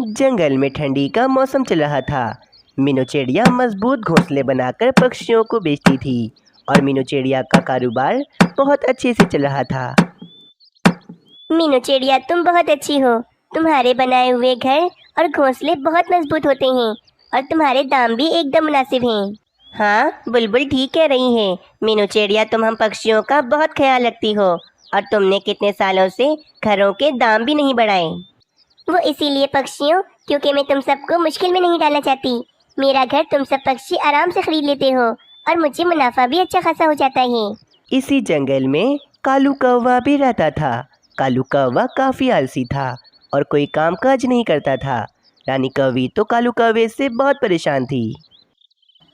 जंगल में ठंडी का मौसम चल रहा था। मीनू चिड़िया मजबूत घोंसले बनाकर पक्षियों को बेचती थी और मीनू चिड़िया का कारोबार बहुत अच्छे से चल रहा था। मीनू चिड़िया तुम बहुत अच्छी हो। तुम्हारे बनाए हुए घर और घोंसले बहुत मजबूत होते हैं और तुम्हारे दाम भी एकदम मुनासिब हैं। हाँ, बुलबुल ठीक कह रही है। मीनू चिड़िया, तुम हम पक्षियों का बहुत ख्याल रखती हो और तुमने कितने सालों से घरों के दाम भी नहीं बढ़ाए। वो इसीलिए पक्षियों, क्योंकि मैं तुम सबको मुश्किल में नहीं डालना चाहती। मेरा घर तुम सब पक्षी आराम से खरीद लेते हो और मुझे मुनाफा भी अच्छा खासा हो जाता है। इसी जंगल में कालू कौवा भी रहता था। कालू कौवा काफ़ी आलसी था और कोई काम काज नहीं करता था। रानी कौवी तो कालू कौवे से बहुत परेशान थी।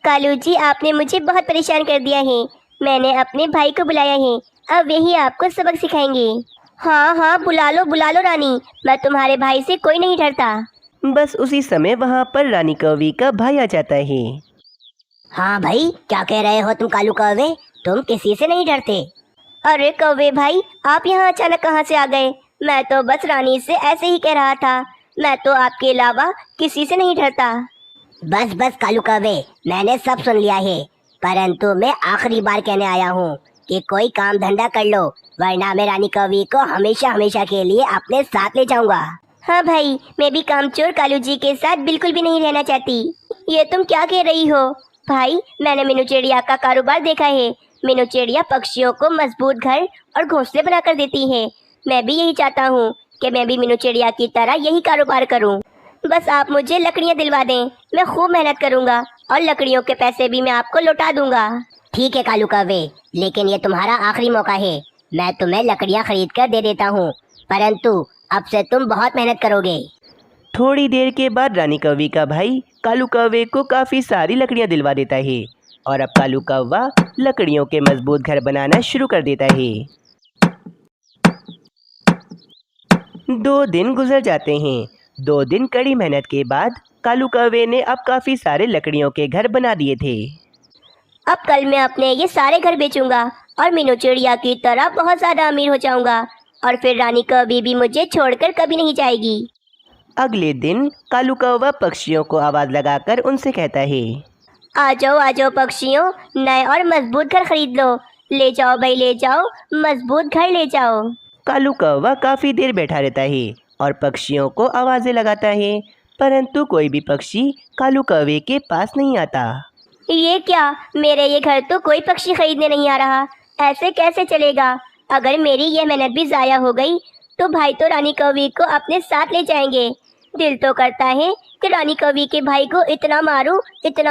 कालू जी, आपने मुझे बहुत परेशान कर दिया है। मैंने अपने भाई को बुलाया है, अब वही आपको सबक सिखाएंगे। हाँ हाँ, बुला लो रानी, मैं तुम्हारे भाई से कोई नहीं डरता। बस उसी समय वहाँ पर रानी कौवी का भाई आ जाता है। हाँ भाई, क्या कह रहे हो तुम कालू कौवे? तुम किसी से नहीं डरते? अरे कौवे भाई, आप यहाँ अचानक कहाँ से आ गए? मैं तो बस रानी से ऐसे ही कह रहा था। मैं तो आपके अलावा किसी से नहीं डरता। बस बस कालू कौवे, मैंने सब सुन लिया है, परंतु मैं आखिरी बार कहने आया हूँ कि कोई काम धंधा कर लो, वरना मैं रानी कौवी को हमेशा हमेशा के लिए अपने साथ ले जाऊंगा। हाँ भाई, मैं भी कामचोर कालू जी के साथ बिल्कुल भी नहीं रहना चाहती। ये तुम क्या कह रही हो? भाई, मैंने मीनू चिड़िया का कारोबार देखा है। मीनू चिड़िया पक्षियों को मजबूत घर और घोंसले बनाकर देती है। मैं भी यही चाहता हूँ कि मैं भी मीनू चिड़िया की तरह यही कारोबार करूँ। बस आप मुझे लकड़ियाँ दिलवा दें, मैं खूब मेहनत करूँगा और लकड़ियों के पैसे भी मैं आपको लौटा दूंगा। ठीक है कालू कौवे, लेकिन ये तुम्हारा आखिरी मौका है। मैं तुम्हें लकड़ियाँ खरीद कर दे देता हूँ, परंतु अब से तुम बहुत मेहनत करोगे। थोड़ी देर के बाद रानी कौवी का भाई कालू कौवे को काफ़ी सारी लकड़ियाँ दिलवा देता है और अब कालू कौवा लकड़ियों के मजबूत घर बनाना शुरू कर देता है। 2 दिन गुजर जाते हैं। 2 दिन कड़ी मेहनत के बाद कालू कौवे ने अब काफ़ी सारे लकड़ियों के घर बना दिए थे। अब कल मैं अपने ये सारे घर बेचूंगा और मीनू चिड़िया की तरह बहुत ज़्यादा अमीर हो जाऊंगा और फिर रानी कभी भी मुझे छोड़कर कभी नहीं जाएगी। अगले दिन कालू कौवा पक्षियों को आवाज़ लगाकर उनसे कहता है, आ जाओ पक्षियों, नए और मजबूत घर खरीद लो। ले जाओ भाई, ले जाओ, मजबूत घर ले जाओ। कालू कौवा काफ़ी देर बैठा रहता है और पक्षियों को आवाज़ें लगाता है, परंतु कोई भी पक्षी कालू कौवे के पास नहीं आता। ये क्या, मेरे ये घर तो कोई पक्षी खरीदने नहीं आ रहा। ऐसे कैसे चलेगा? अगर मेरी ये मेहनत भी ज़ाया हो गई तो भाई तो रानी कौवी को अपने साथ ले जाएंगे। दिल तो करता है कि रानी कौवी के भाई को इतना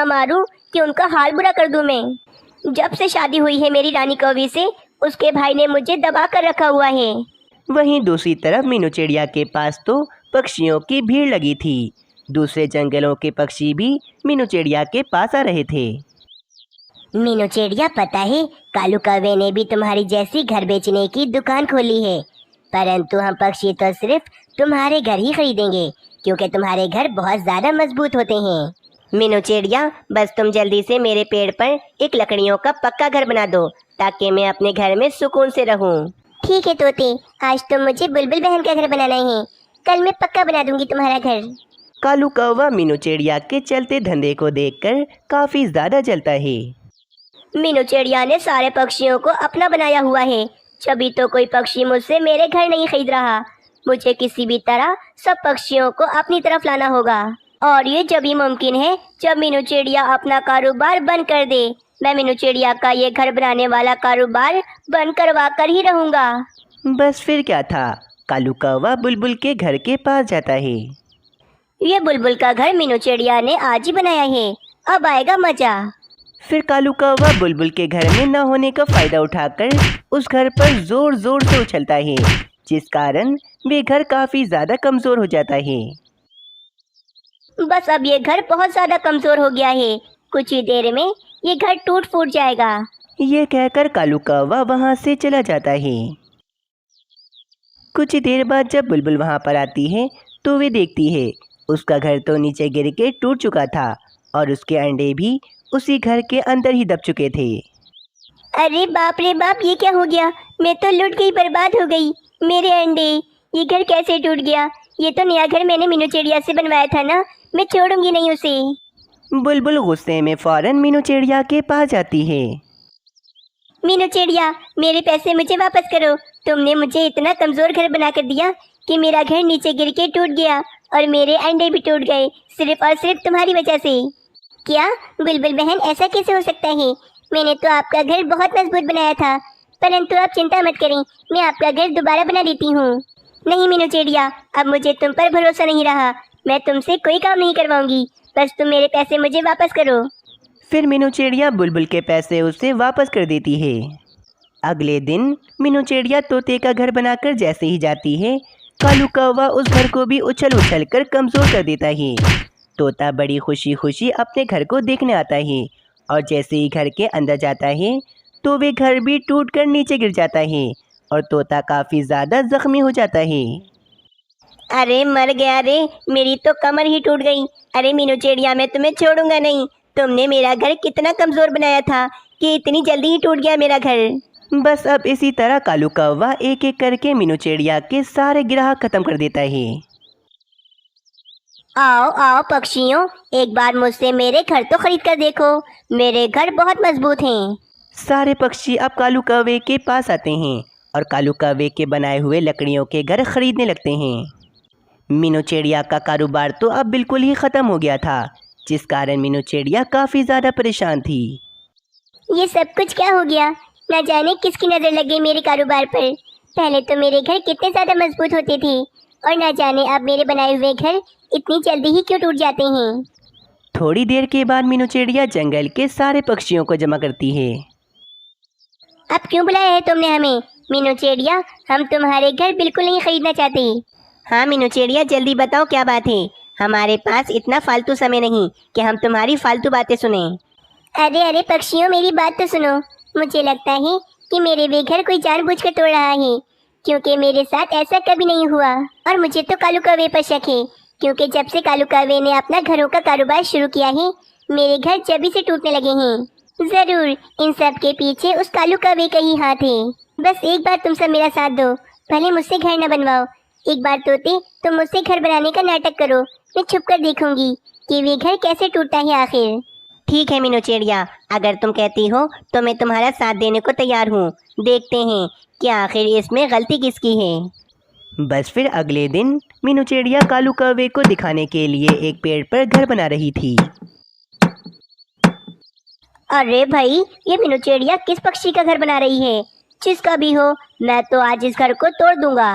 मारूं कि उनका हाल बुरा कर दूं मैं। जब से शादी हुई है मेरी रानी कौवी से, उसके भाई ने मुझे दबा कर रखा हुआ है। वहीं दूसरी तरफ मीनू चिड़िया के पास तो पक्षियों की भीड़ लगी थी। दूसरे जंगलों के पक्षी भी मीनू चिड़िया के पास आ रहे थे। मीनू चिड़िया, पता है कालू कौवे ने भी तुम्हारी जैसी घर बेचने की दुकान खोली है, परंतु हम पक्षी तो सिर्फ तुम्हारे घर ही खरीदेंगे क्योंकि तुम्हारे घर बहुत ज़्यादा मजबूत होते हैं। मीनू चिड़िया, बस तुम जल्दी से मेरे पेड़ पर एक लकड़ियों का पक्का घर बना दो ताकि मैं अपने घर में सुकून से रहूं। ठीक है तोते, आज तो मुझे बुलबुल बहन का घर बनाना है। कल मैं पक्का बना दूंगी तुम्हारा घर। कालू कौवा मीनू चिड़िया के चलते धंधे को देखकर काफ़ी ज़्यादा जलता है। मीनू चिड़िया ने सारे पक्षियों को अपना बनाया हुआ है, जभी तो कोई पक्षी मुझसे मेरे घर नहीं खरीद रहा। मुझे किसी भी तरह सब पक्षियों को अपनी तरफ लाना होगा और ये जब ही मुमकिन है जब मीनू चिड़िया अपना कारोबार बंद कर दे। मैं मीनू चिड़िया का ये घर बनाने वाला कारोबार बंद करवा कर ही रहूँगा। बस फिर क्या था, कालू कौवा बुलबुल के घर के पास जाता है। ये बुलबुल का घर मीनू चिड़िया ने आज ही बनाया है, अब आएगा मजा। फिर कालू कौवा बुलबुल के घर में न होने का फ़ायदा उठाकर उस घर पर ज़ोर ज़ोर से उछलता है, जिस कारण वे घर काफ़ी ज़्यादा कमज़ोर हो जाता है। बस अब ये घर बहुत ज़्यादा कमज़ोर हो गया है, कुछ ही देर में ये घर टूट फूट जाएगा। ये कहकर कालू कौवा वहाँ से चला जाता है। कुछ ही देर बाद जब बुलबुल वहाँ पर आती है तो वे देखती है उसका घर तो नीचे गिर के टूट चुका था और उसके अंडे भी उसी घर के अंदर ही दब चुके थे। अरे बाप रे बाप, ये क्या हो गया? मैं तो लुट गई, बर्बाद हो गई। मेरे अंडे, ये घर कैसे टूट गया? ये तो नया घर मैंने मीनू चिड़िया से बनवाया था ना, मैं छोड़ूंगी नहीं उसे। बुलबुल गुस्से में फौरन मीनू चिड़िया के पास जाती है। मीनू चिड़िया, मेरे पैसे मुझे वापस करो। तुमने मुझे इतना कमजोर घर बना कर दिया कि मेरा घर नीचे गिर के टूट गया और मेरे अंडे भी टूट गए, सिर्फ और सिर्फ तुम्हारी वजह से। क्या बुलबुल बहन, ऐसा कैसे हो सकता है? मैंने तो आपका घर बहुत मजबूत बनाया था, परंतु आप चिंता मत करें, मैं आपका घर दोबारा बना देती हूँ। नहीं मीनू चिड़िया, अब मुझे तुम पर भरोसा नहीं रहा, मैं तुमसे कोई काम नहीं करवाऊंगी, बस तुम मेरे पैसे मुझे वापस करो। फिर मीनू चिड़िया बुलबुल के पैसे उसे वापस कर देती है। अगले दिन मीनू चिड़िया तोते का घर बनाकर जैसे ही जाती है, कालू कौवा उस घर को भी उछल उछल कर कमज़ोर कर देता है। तोता बड़ी खुशी खुशी अपने घर को देखने आता है और जैसे ही घर के अंदर जाता है तो वे घर भी टूट कर नीचे गिर जाता है और तोता काफ़ी ज़्यादा ज़ख्मी हो जाता है। अरे मर गया रे, मेरी तो कमर ही टूट गई। अरे मीनू चिड़िया, मैं तुम्हें छोड़ूंगा नहीं। तुमने मेरा घर कितना कमजोर बनाया था कि इतनी जल्दी ही टूट गया मेरा घर। बस अब इसी तरह कालू कौवा एक एक करके मीनू चिड़िया के सारे ग्राहक खत्म कर देता है। आओ आओ पक्षियों, एक बार मुझसे मेरे घर तो खरीद कर देखो, मेरे घर बहुत मजबूत हैं। सारे पक्षी अब कालू कौवे के पास आते हैं और कालू कौवे के बनाए हुए लकड़ियों के घर खरीदने लगते हैं। मीनू चिड़िया का कारोबार तो अब बिल्कुल ही ख़त्म हो गया था, जिस कारण मीनू चिड़िया काफ़ी ज़्यादा परेशान थी। ये सब कुछ क्या हो गया? न जाने किसकी नज़र लग गई मेरे कारोबार पर। पहले तो मेरे घर कितने ज़्यादा मजबूत होते थे और न जाने अब मेरे बनाए हुए घर इतनी जल्दी ही क्यों टूट जाते हैं। थोड़ी देर के बाद मीनू चिड़िया जंगल के सारे पक्षियों को जमा करती है। अब क्यों बुलाया है तुमने हमें? मीनू चिड़िया, हम तुम्हारे घर बिल्कुल नहीं खरीदना चाहते। हाँ मीनू चिड़िया, जल्दी बताओ क्या बात है। हमारे पास इतना फालतू समय नहीं कि हम तुम्हारी फालतू बातें सुने। अरे अरे पक्षियों, मेरी बात तो सुनो। मुझे लगता है कि मेरे वे घर कोई जानबूझकर तोड़ रहा है, क्योंकि मेरे साथ ऐसा कभी नहीं हुआ। और मुझे तो कालू कौवे पर शक है, क्योंकि जब से कालू कौवे ने अपना घरों का कारोबार शुरू किया है, मेरे घर जभी से टूटने लगे हैं। जरूर इन सब के पीछे उस कालू कौवे का ही हाथ है। बस एक बार तुम सब मेरा साथ दो, भले मुझसे घर न बनवाओ। एक बार तोते, तुम मुझसे घर बनाने का नाटक करो, मैं छुप कर देखूंगी कि वे घर कैसे टूटता है आखिर। ठीक है मीनू चिड़िया, अगर तुम कहती हो तो मैं तुम्हारा साथ देने को तैयार हूँ। देखते हैं कि आखिर इसमें गलती किसकी है। बस फिर अगले दिन मीनू चिड़िया कालू कौवे को दिखाने के लिए एक पेड़ पर घर बना रही थी। अरे भाई, ये मीनू चिड़िया किस पक्षी का घर बना रही है? जिसका भी हो, मैं तो आज इस घर को तोड़ दूंगा।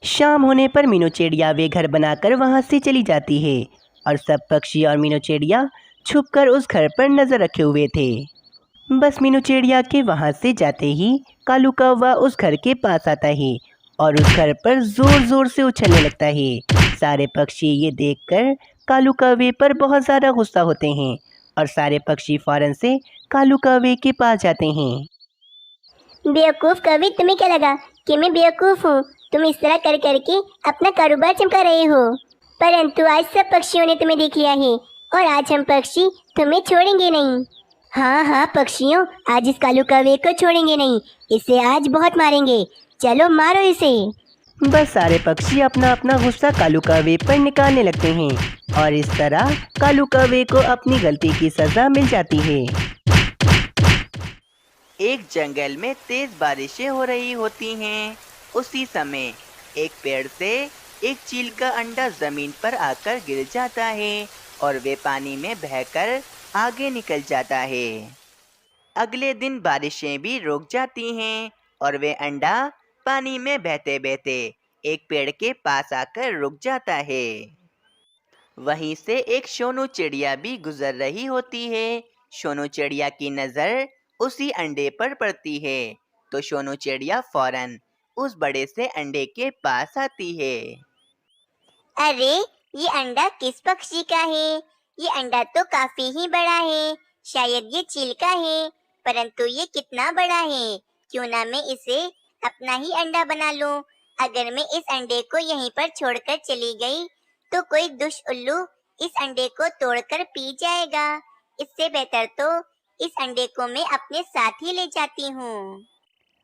शाम होने पर मीनू चिड़िया वे घर बनाकर वहाँ से चली जाती है और सब पक्षी और मीनू चिड़िया छुपकर उस घर पर नज़र रखे हुए थे। बस मीनू चिड़िया के वहाँ से जाते ही कालू कौवा उस घर के पास आता है और उस घर पर ज़ोर ज़ोर से उछलने लगता है। सारे पक्षी ये देखकर कालू कौवे पर बहुत ज़्यादा गुस्सा होते हैं और सारे पक्षी फ़ौरन से कालू कौवे के पास जाते हैं। बेवकूफ़ कौवे, तुम्हें क्या लगा कि मैं बेवकूफ़ हूँ? तुम इस तरह कर करके अपना कारोबार चमका रहे हो, परंतु आज सब पक्षियों ने तुम्हें देख लिया है और आज हम पक्षी तुम्हें छोड़ेंगे नहीं। हाँ हाँ पक्षियों, आज इस कालू कौवे को छोड़ेंगे नहीं, इसे आज बहुत मारेंगे। चलो मारो इसे। बस सारे पक्षी अपना अपना गुस्सा कालू कौवे पर निकालने लगते हैं और इस तरह कालू कौवे को अपनी गलती की सज़ा मिल जाती है। एक जंगल में तेज बारिशें हो रही होती हैं। उसी समय एक पेड़ से एक चील का अंडा जमीन पर आकर गिर जाता है और वे पानी में बहकर आगे निकल जाता है। अगले दिन बारिशें भी रुक जाती हैं और वे अंडा पानी में बहते बहते एक पेड़ के पास आकर रुक जाता है। वहीं से एक सोनू चिड़िया भी गुजर रही होती है। सोनू चिड़िया की नज़र उसी अंडे पर पड़ती है तो सोनू चिड़िया फौरन उस बड़े से अंडे के पास आती है। अरे ये अंडा किस पक्षी का है? ये अंडा तो काफी ही बड़ा है, शायद ये चील का है, परंतु ये कितना बड़ा है, क्यों ना मैं इसे अपना ही अंडा बना लूं। अगर मैं इस अंडे को यहीं पर छोड़कर चली गई तो कोई दुष्ट उल्लू इस अंडे को तोड़कर पी जाएगा। इससे बेहतर तो इस अंडे को मैं अपने साथ ही ले जाती हूँ।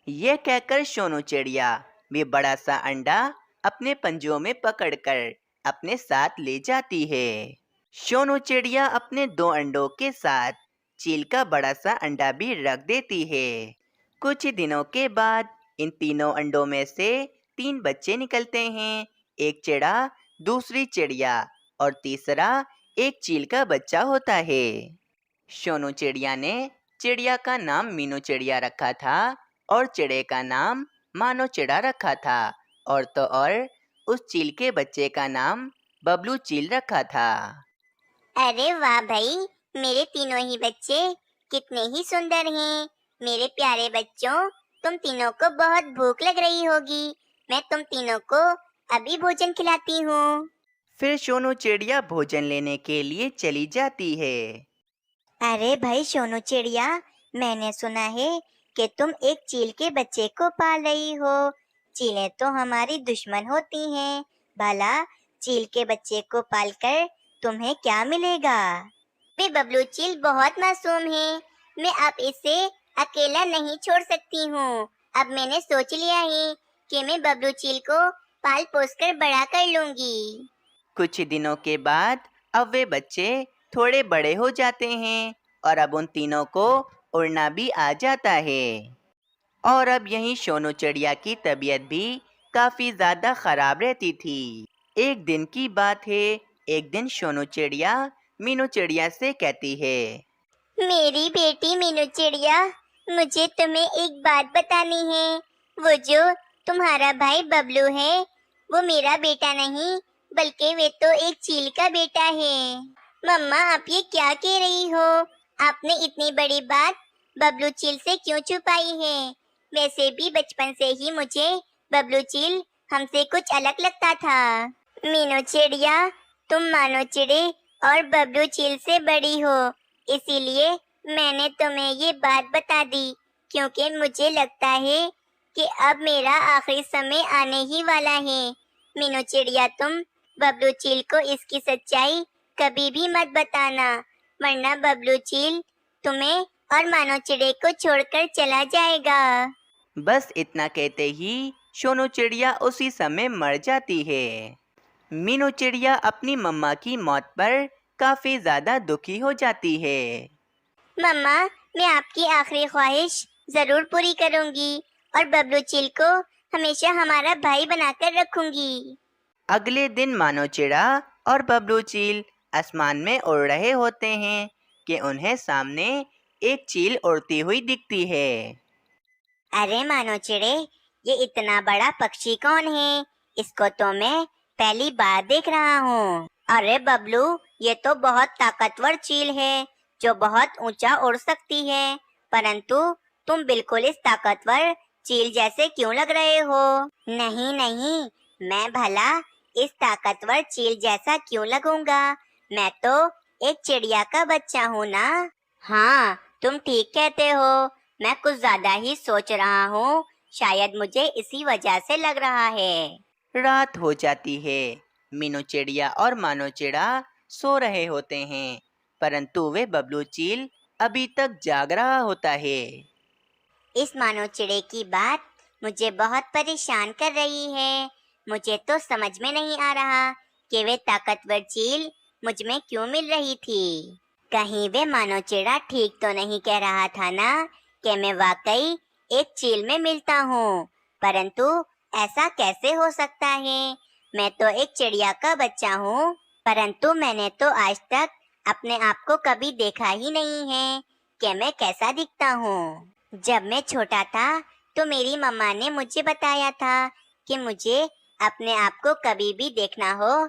ये कहकर सोनू चिड़िया भी बड़ा सा अंडा अपने पंजों में पकड़कर अपने साथ ले जाती है। सोनू चिड़िया अपने 2 अंडों के साथ चील का बड़ा सा अंडा भी रख देती है। कुछ दिनों के बाद इन तीनों अंडों में से 3 बच्चे निकलते हैं। एक चिड़ा, दूसरी चिड़िया और तीसरा एक चील का बच्चा होता है। सोनू चिड़िया ने चिड़िया का नाम मीनू चिड़िया रखा था और चिड़े का नाम मानो चिड़ा रखा था, और तो और उस चील के बच्चे का नाम बबलू चील रखा था। अरे वाह भाई, मेरे तीनों ही बच्चे कितने ही सुंदर हैं। मेरे प्यारे बच्चों, तुम तीनों को बहुत भूख लग रही होगी। मैं तुम तीनों को अभी भोजन खिलाती हूँ। फिर सोनू चिड़िया भोजन लेने के लिए चली जाती है। अरे भाई सोनू चिड़िया, मैंने सुना है कि तुम एक चील के बच्चे को पाल रही हो। चीलें तो हमारी दुश्मन होती हैं। भला चील के बच्चे को पालकर तुम्हें क्या मिलेगा? वे बबलू चील बहुत मासूम है। मैं अब इसे अकेला नहीं छोड़ सकती हूँ। अब मैंने सोच लिया है कि मैं बबलू चील को पाल पोस कर बड़ा कर लूंगी। कुछ दिनों के बाद अब वे बच्चे थोड़े बड़े हो जाते हैं और अब उन तीनों को उड़ना भी आ जाता है। और अब यहीं सोनू चिड़िया की तबीयत भी काफी ज्यादा खराब रहती थी। एक दिन की बात है, एक दिन सोनू चिड़िया मीनू चिड़िया से कहती है, मेरी बेटी मीनू चिड़िया, मुझे तुम्हें एक बात बतानी है। वो जो तुम्हारा भाई बबलू है, वो मेरा बेटा नहीं बल्कि वे तो एक चील का बेटा है। मम्मा, आप ये क्या कह रही हो? आपने इतनी बड़ी बात बबलू चील से क्यों छुपाई है? वैसे भी बचपन से ही मुझे बबलू चील हमसे कुछ अलग लगता था। मीनू चिड़िया, तुम मानो चिड़े और बबलू चील से बड़ी हो, इसीलिए मैंने तुम्हें ये बात बता दी, क्योंकि मुझे लगता है कि अब मेरा आखिरी समय आने ही वाला है। मीनू चिड़िया, तुम बबलू चील को इसकी सच्चाई कभी भी मत बताना, वरना बबलू चील तुम्हें और मानो चिड़े को छोड़कर चला जाएगा। बस इतना कहते ही सोनू चिड़िया उसी समय मर जाती है। मीनू चिड़िया अपनी मम्मा की मौत पर काफी ज्यादा दुखी हो जाती है। मम्मा, मैं आपकी आखिरी ख्वाहिश जरूर पूरी करूंगी और बबलू चील को हमेशा हमारा भाई बनाकर रखूंगी। अगले दिन मानो चिड़ा और बबलू चील आसमान में उड़ रहे होते हैं कि उन्हें सामने एक चील उड़ती हुई दिखती है। अरे मानो चिड़े, ये इतना बड़ा पक्षी कौन है? इसको तो मैं पहली बार देख रहा हूँ। अरे बबलू, ये तो बहुत ताकतवर चील है जो बहुत ऊंचा उड़ सकती है, परंतु तुम बिल्कुल इस ताकतवर चील जैसे क्यों लग रहे हो? नहीं नहीं, मैं भला इस ताकतवर चील जैसा क्यों लगूंगा? मैं तो एक चिड़िया का बच्चा हूँ ना। हाँ, तुम ठीक कहते हो। मैं कुछ ज्यादा ही सोच रहा हूँ, शायद मुझे इसी वजह से लग रहा है। रात हो जाती है। मीनू चिड़िया और मानो चिड़ा सो रहे होते हैं, परंतु वे बबलू चील अभी तक जाग रहा होता है। इस मानो चिड़े की बात मुझे बहुत परेशान कर रही है। मुझे तो समझ में नहीं आ रहा कि वे ताकतवर चील मुझ में क्यों मिल रही थी। कहीं वे मानो चिड़ा ठीक तो नहीं कह रहा था ना कि मैं वाकई एक चील में मिलता हूँ? परंतु ऐसा कैसे हो सकता है? मैं तो एक चिड़िया का बच्चा हूँ, परंतु मैंने तो आज तक अपने आप को कभी देखा ही नहीं है कि मैं कैसा दिखता हूँ। जब मैं छोटा था तो मेरी मम्मा ने मुझे बताया था कि मुझे अपने आप को कभी भी देखना हो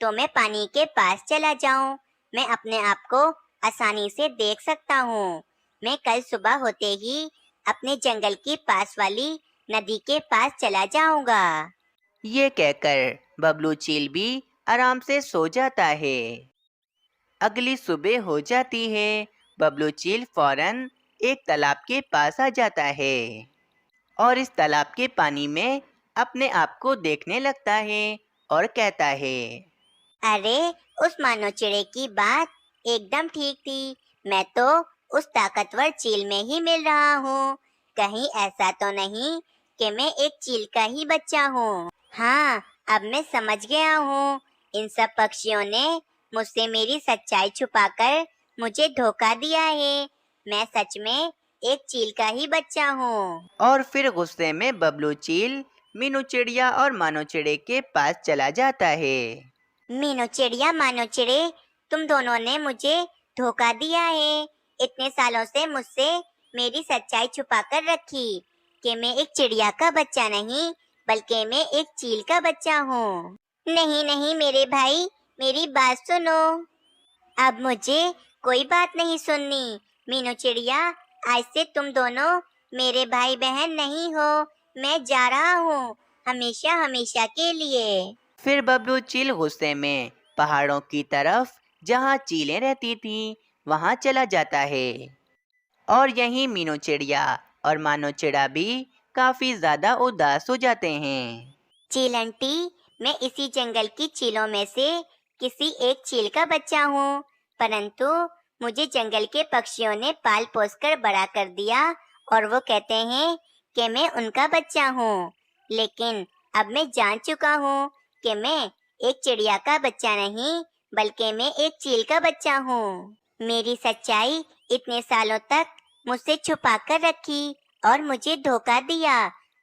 तो मैं पानी के पास चला जाऊं। मैं अपने आप को आसानी से देख सकता हूँ। मैं कल सुबह होते ही अपने जंगल की पास वाली नदी के पास चला जाऊंगा। ये कहकर बबलू चील भी आराम से सो जाता है। अगली सुबह हो जाती है। बबलू चील फौरन एक तालाब के पास आ जाता है और इस तालाब के पानी में अपने आप को देखने लगता है और कहता है, अरे, उस मानो चिड़े की बात एकदम ठीक थी। मैं तो उस ताकतवर चील में ही मिल रहा हूँ। कहीं ऐसा तो नहीं कि मैं एक चील का ही बच्चा हूँ? हाँ, अब मैं समझ गया हूँ, इन सब पक्षियों ने मुझसे मेरी सच्चाई छुपाकर मुझे धोखा दिया है। मैं सच में एक चील का ही बच्चा हूँ। और फिर गुस्से में बबलू चील मीनू चिड़िया और मानो चिड़े के पास चला जाता है। मीनू चिड़िया, मानो चिड़े, तुम दोनों ने मुझे धोखा दिया है। इतने सालों से मुझसे मेरी सच्चाई छुपाकर रखी कि मैं एक चिड़िया का बच्चा नहीं बल्कि मैं एक चील का बच्चा हूँ। नहीं नहीं मेरे भाई, मेरी बात सुनो। अब मुझे कोई बात नहीं सुननी। मीनू चिड़िया, आज से तुम दोनों मेरे भाई बहन नहीं हो। मैं जा रहा हूँ, हमेशा हमेशा के लिए। फिर बबलू चील गुस्से में पहाड़ों की तरफ जहाँ चीलें रहती थीं वहाँ चला जाता है। और यहीं मीनू चिड़िया और मानो चिड़ा भी काफी ज्यादा उदास हो जाते हैं। चील आंटी, मैं इसी जंगल की चीलों में से किसी एक चील का बच्चा हूँ, परंतु मुझे जंगल के पक्षियों ने पाल पोस कर बड़ा कर दिया और वो कहते हैं कि मैं उनका बच्चा हूँ। लेकिन अब मैं जान चुका हूँ कि मैं एक चिड़िया का बच्चा नहीं बल्कि मैं एक चील का बच्चा हूँ। मेरी सच्चाई इतने सालों तक मुझसे छुपा कर रखी और मुझे धोखा दिया।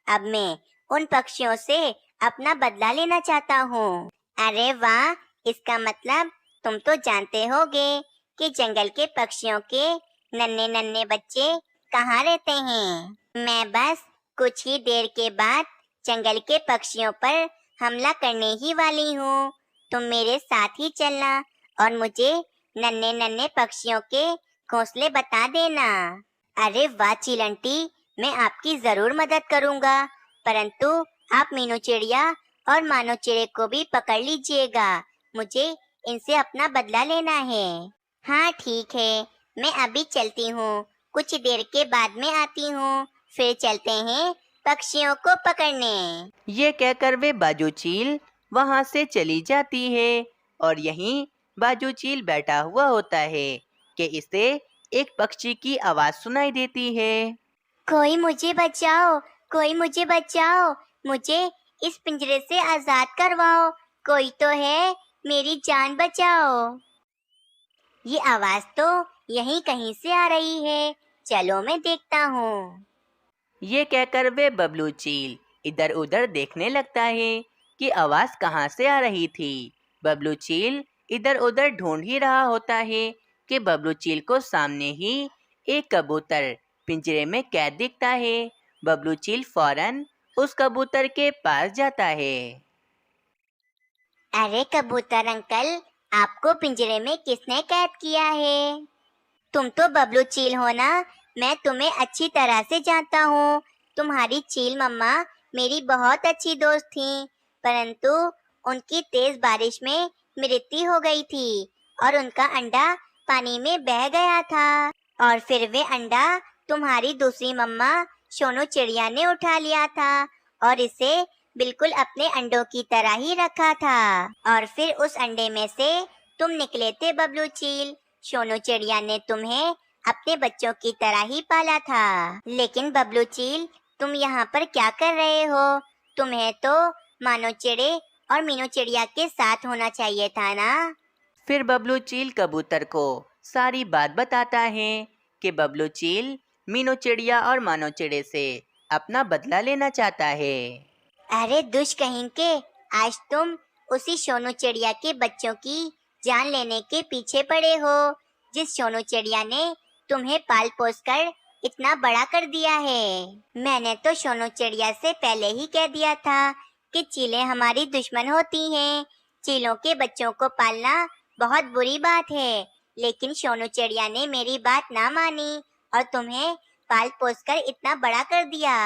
अब मैं उन पक्षियों से अपना बदला लेना चाहता हूँ। अरे वाह, इसका मतलब तुम तो जानते होगे कि जंगल के पक्षियों के नन्हे नन्हे बच्चे कहाँ रहते हैं। मैं बस कुछ ही देर के बाद जंगल के पक्षियों पर हमला करने ही वाली हूँ। तुम मेरे साथ ही चलना और मुझे नन्हे नन्हे पक्षियों के घोंसले बता देना। अरे वाह चील आंटी, मैं आपकी जरूर मदद करूँगा, परंतु आप मीनू चिड़िया और मानो चिड़े को भी पकड़ लीजिएगा। मुझे इनसे अपना बदला लेना है। हाँ ठीक है, मैं अभी चलती हूँ, कुछ देर के बाद में आती हूँ। फिर चलते हैं पक्षियों को पकड़ने। ये कहकर वे बाजू चील वहाँ से चली जाती है और यहीं बाजू चील बैठा हुआ होता है कि इसे एक पक्षी की आवाज सुनाई देती है। कोई मुझे बचाओ, कोई मुझे बचाओ, मुझे इस पिंजरे से आजाद करवाओ, कोई तो है, मेरी जान बचाओ। ये आवाज तो यहीं कहीं से आ रही है, चलो मैं देखता हूँ। ये कहकर वे बबलू चील इधर उधर देखने लगता है कि आवाज कहाँ से आ रही थी। बबलू चील इधर उधर ढूंढ ही रहा होता है कि बबलू चील को सामने ही एक कबूतर पिंजरे में कैद दिखता है। बबलू चील फौरन उस कबूतर के पास जाता है। अरे कबूतर अंकल, आपको पिंजरे में किसने कैद किया है? तुम तो बबलू चील हो ना, मैं तुम्हें अच्छी तरह से जानता हूँ। तुम्हारी चील मम्मा मेरी बहुत अच्छी दोस्त थी, परंतु उनकी तेज बारिश में मृत्यु हो गई थी और उनका अंडा पानी में बह गया था और फिर वे अंडा तुम्हारी दूसरी मम्मा सोनू चिड़िया ने उठा लिया था और इसे बिल्कुल अपने अंडों की तरह ही रखा था और फिर उस अंडे में से तुम निकले थे बबलू चील। सोनू चिड़िया ने तुम्हें अपने बच्चों की तरह ही पाला था। लेकिन बबलू चील, तुम यहाँ पर क्या कर रहे हो? तुम्हें तो मानो चिड़े और मीनू चिड़िया के साथ होना चाहिए था ना। फिर बबलू चील कबूतर को सारी बात बताता है कि बबलू चील मीनू चिड़िया और मानो चिड़े से अपना बदला लेना चाहता है। अरे दुष्ट कहीं, आज तुम उसी सोनू चिड़िया के बच्चों की जान लेने के पीछे पड़े हो, जिस सोनू चिड़िया ने तुम्हें पाल पोस कर इतना बड़ा कर दिया है। मैंने तो सोनू चिड़िया से पहले ही कह दिया था कि चीलें हमारी दुश्मन होती हैं। चीलों के बच्चों को पालना बहुत बुरी बात है, लेकिन सोनू चिड़िया ने मेरी बात ना मानी और तुम्हें पाल पोस कर इतना बड़ा कर दिया।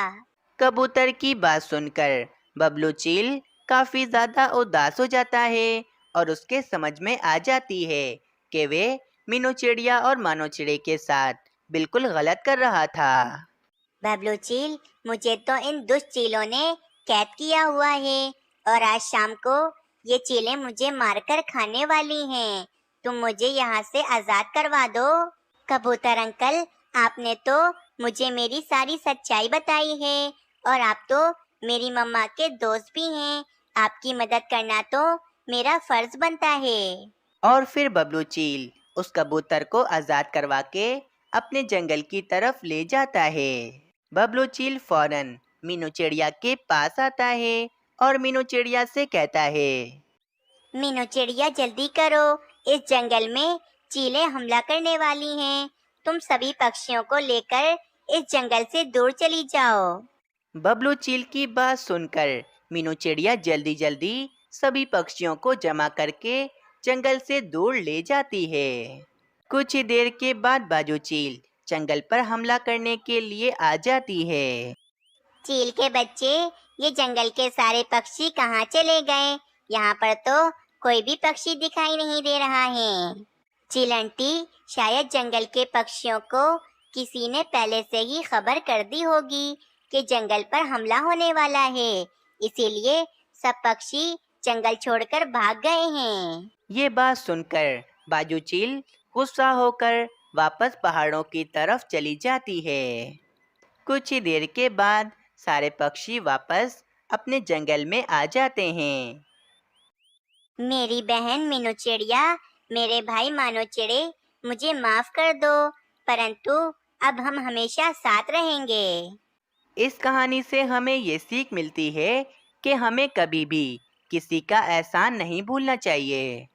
कबूतर की बात सुनकर बबलू चील काफी ज्यादा उदास हो जाता है और उसके समझ में आ जाती है कि वे मीनू चिड़िया और मानो चिड़े के साथ बिल्कुल गलत कर रहा था। बबलू चील, मुझे तो इन दुष्ट चीलों ने कैद किया हुआ है और आज शाम को ये चीलें मुझे मारकर खाने वाली हैं। तुम मुझे यहाँ से आजाद करवा दो। कबूतर अंकल, आपने तो मुझे मेरी सारी सच्चाई बताई है और आप तो मेरी मम्मा के दोस्त भी हैं, आपकी मदद करना तो मेरा फर्ज बनता है। और फिर बबलू चील उस कबूतर को आजाद करवा के अपने जंगल की तरफ ले जाता है। बबलू चील फौरन मीनू चिड़िया के पास आता है और मीनू चिड़िया से कहता है, मीनू चिड़िया जल्दी करो, इस जंगल में चीलें हमला करने वाली हैं। तुम सभी पक्षियों को लेकर इस जंगल से दूर चली जाओ। बबलू चील की बात सुनकर मीनू चिड़िया जल्दी जल्दी सभी पक्षियों को जमा करके जंगल से दूर ले जाती है। कुछ ही देर के बाद बाजू चील जंगल पर हमला करने के लिए आ जाती है। चील के बच्चे, ये जंगल के सारे पक्षी कहाँ चले गए? यहाँ पर तो कोई भी पक्षी दिखाई नहीं दे रहा है। चील आंटी, शायद जंगल के पक्षियों को किसी ने पहले से ही खबर कर दी होगी कि जंगल पर हमला होने वाला है, इसीलिए सब पक्षी जंगल छोड़कर भाग गए हैं। ये बात सुनकर बाजू चील गुस्सा होकर वापस पहाड़ों की तरफ चली जाती है। कुछ ही देर के बाद सारे पक्षी वापस अपने जंगल में आ जाते हैं। मेरी बहन मीनू चिड़िया, मेरे भाई मानो चिड़े, मुझे माफ कर दो, परंतु अब हम हमेशा साथ रहेंगे। इस कहानी से हमें ये सीख मिलती है कि हमें कभी भी किसी का एहसान नहीं भूलना चाहिए।